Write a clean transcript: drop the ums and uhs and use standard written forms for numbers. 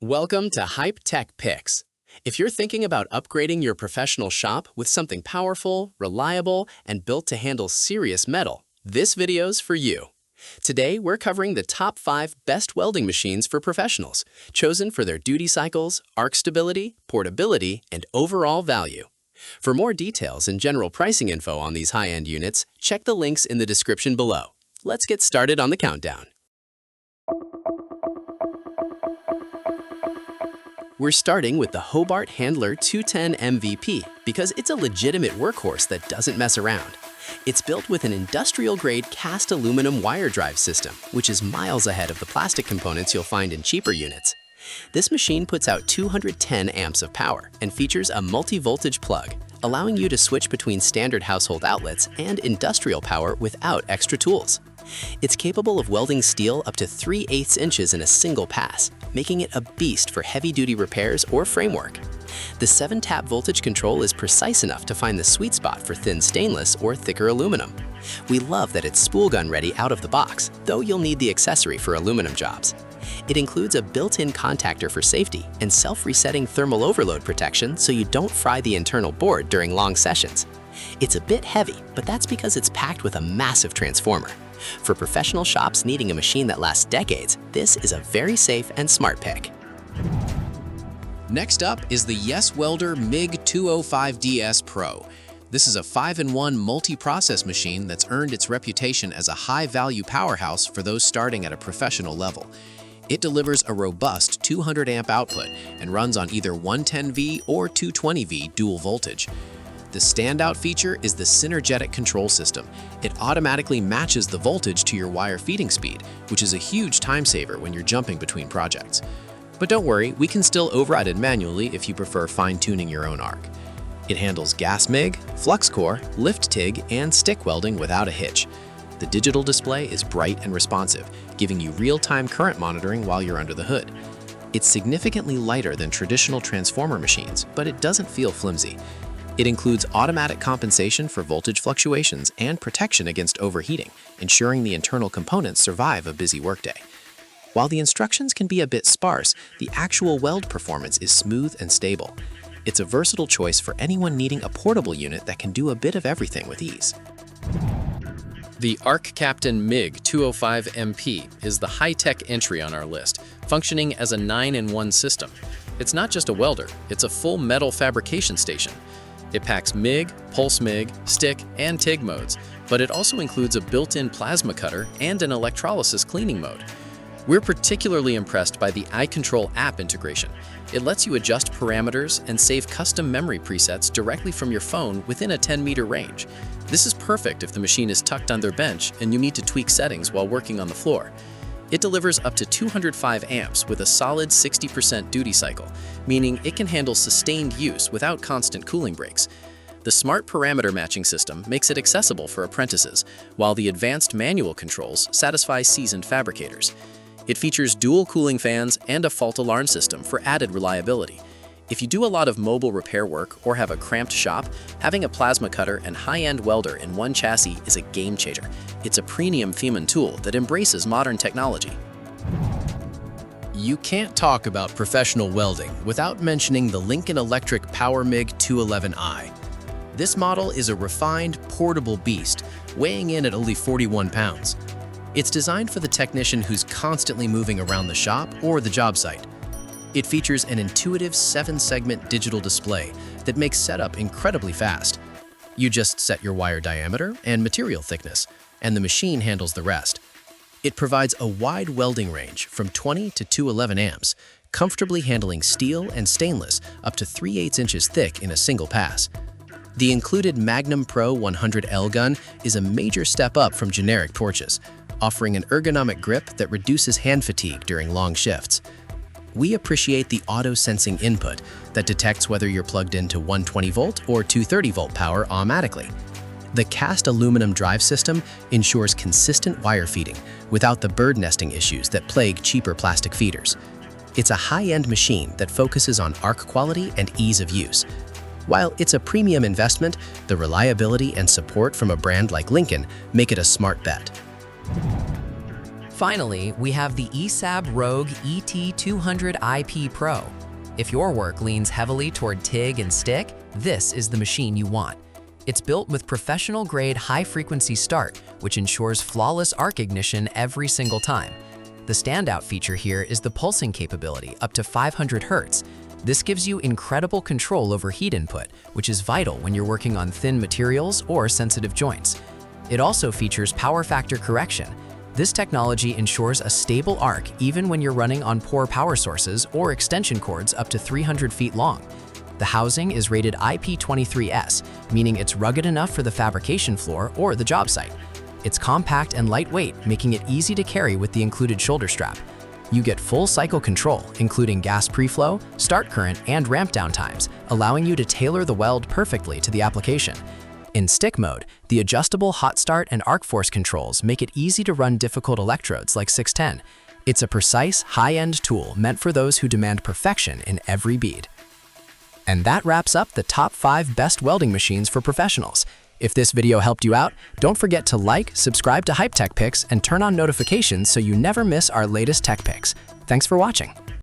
Welcome to Hype Tech Picks. If you're thinking about upgrading your professional shop with something powerful, reliable, and built to handle serious metal, this video's for you. Today, we're covering the top 5 best welding machines for professionals, chosen for their duty cycles, arc stability, portability, and overall value. For more details and general pricing info on these high-end units, check the links in the description below. Let's get started on the countdown. We're starting with the Hobart Handler 210 MVP because it's a legitimate workhorse that doesn't mess around. It's built with an industrial-grade cast aluminum wire drive system, which is miles ahead of the plastic components you'll find in cheaper units. This machine puts out 210 amps of power and features a multi-voltage plug, allowing you to switch between standard household outlets and industrial power without extra tools. It's capable of welding steel up to 3/8 inches in a single pass, making it a beast for heavy-duty repairs or framework. The 7-tap voltage control is precise enough to find the sweet spot for thin stainless or thicker aluminum. We love that it's spool gun ready out of the box, though you'll need the accessory for aluminum jobs. It includes a built-in contactor for safety and self-resetting thermal overload protection so you don't fry the internal board during long sessions. It's a bit heavy, but that's because it's packed with a massive transformer. For professional shops needing a machine that lasts decades, this is a very safe and smart pick. Next up is the YESWELDER MIG205DS Pro. This is a 5-in-1 multi-process machine that's earned its reputation as a high-value powerhouse for those starting at a professional level. It delivers a robust 200 amp output and runs on either 110V or 220V dual voltage. The standout feature is the synergetic control system. It automatically matches the voltage to your wire feeding speed, which is a huge time saver when you're jumping between projects. But don't worry, we can still override it manually if you prefer fine-tuning your own arc. It handles gas MIG, flux core, lift TIG, and stick welding without a hitch. The digital display is bright and responsive, giving you real-time current monitoring while you're under the hood. It's significantly lighter than traditional transformer machines, but it doesn't feel flimsy. It includes automatic compensation for voltage fluctuations and protection against overheating, ensuring the internal components survive a busy workday. While the instructions can be a bit sparse, the actual weld performance is smooth and stable. It's a versatile choice for anyone needing a portable unit that can do a bit of everything with ease. The ARCCAPTAIN MIG205MP is the high-tech entry on our list, functioning as a 9-in-1 system. It's not just a welder, it's a full metal fabrication station. It packs MIG, pulse MIG, stick, and TIG modes, but it also includes a built-in plasma cutter and an electrolysis cleaning mode. We're particularly impressed by the iControl app integration. It lets you adjust parameters and save custom memory presets directly from your phone within a 10-meter range. This is perfect if the machine is tucked under bench and you need to tweak settings while working on the floor. It delivers up to 205 amps with a solid 60% duty cycle, meaning it can handle sustained use without constant cooling breaks. The smart parameter matching system makes it accessible for apprentices, while the advanced manual controls satisfy seasoned fabricators. It features dual cooling fans and a fault alarm system for added reliability. If you do a lot of mobile repair work or have a cramped shop, having a plasma cutter and high-end welder in one chassis is a game changer. It's a premium Feynman tool that embraces modern technology. You can't talk about professional welding without mentioning the Lincoln Electric Power MIG211i. This model is a refined, portable beast, weighing in at only 41 pounds. It's designed for the technician who's constantly moving around the shop or the job site. It features an intuitive 7-segment digital display that makes setup incredibly fast. You just set your wire diameter and material thickness, and the machine handles the rest. It provides a wide welding range from 20 to 211 amps, comfortably handling steel and stainless up to 3/8 inches thick in a single pass. The included Magnum Pro 100L gun is a major step up from generic torches, offering an ergonomic grip that reduces hand fatigue during long shifts. We appreciate the auto-sensing input that detects whether you're plugged into 120-volt or 230-volt power automatically. The cast aluminum drive system ensures consistent wire feeding without the bird nesting issues that plague cheaper plastic feeders. It's a high-end machine that focuses on arc quality and ease of use. While it's a premium investment, the reliability and support from a brand like Lincoln make it a smart bet. Finally, we have the ESAB ROGUE ET 200IP Pro. If your work leans heavily toward TIG and stick, this is the machine you want. It's built with professional-grade high-frequency start, which ensures flawless arc ignition every single time. The standout feature here is the pulsing capability, up to 500 Hz. This gives you incredible control over heat input, which is vital when you're working on thin materials or sensitive joints. It also features power factor correction. This technology ensures a stable arc even when you're running on poor power sources or extension cords up to 300 feet long. The housing is rated IP23S, meaning it's rugged enough for the fabrication floor or the job site. It's compact and lightweight, making it easy to carry with the included shoulder strap. You get full cycle control, including gas preflow, start current, and ramp down times, allowing you to tailor the weld perfectly to the application. In stick mode, the adjustable hot start and arc force controls make it easy to run difficult electrodes like 610. It's a precise, high-end tool meant for those who demand perfection in every bead. And that wraps up the top 5 best welding machines for professionals. If this video helped you out, don't forget to like, subscribe to Hype Tech Picks, and turn on notifications so you never miss our latest tech picks. Thanks for watching.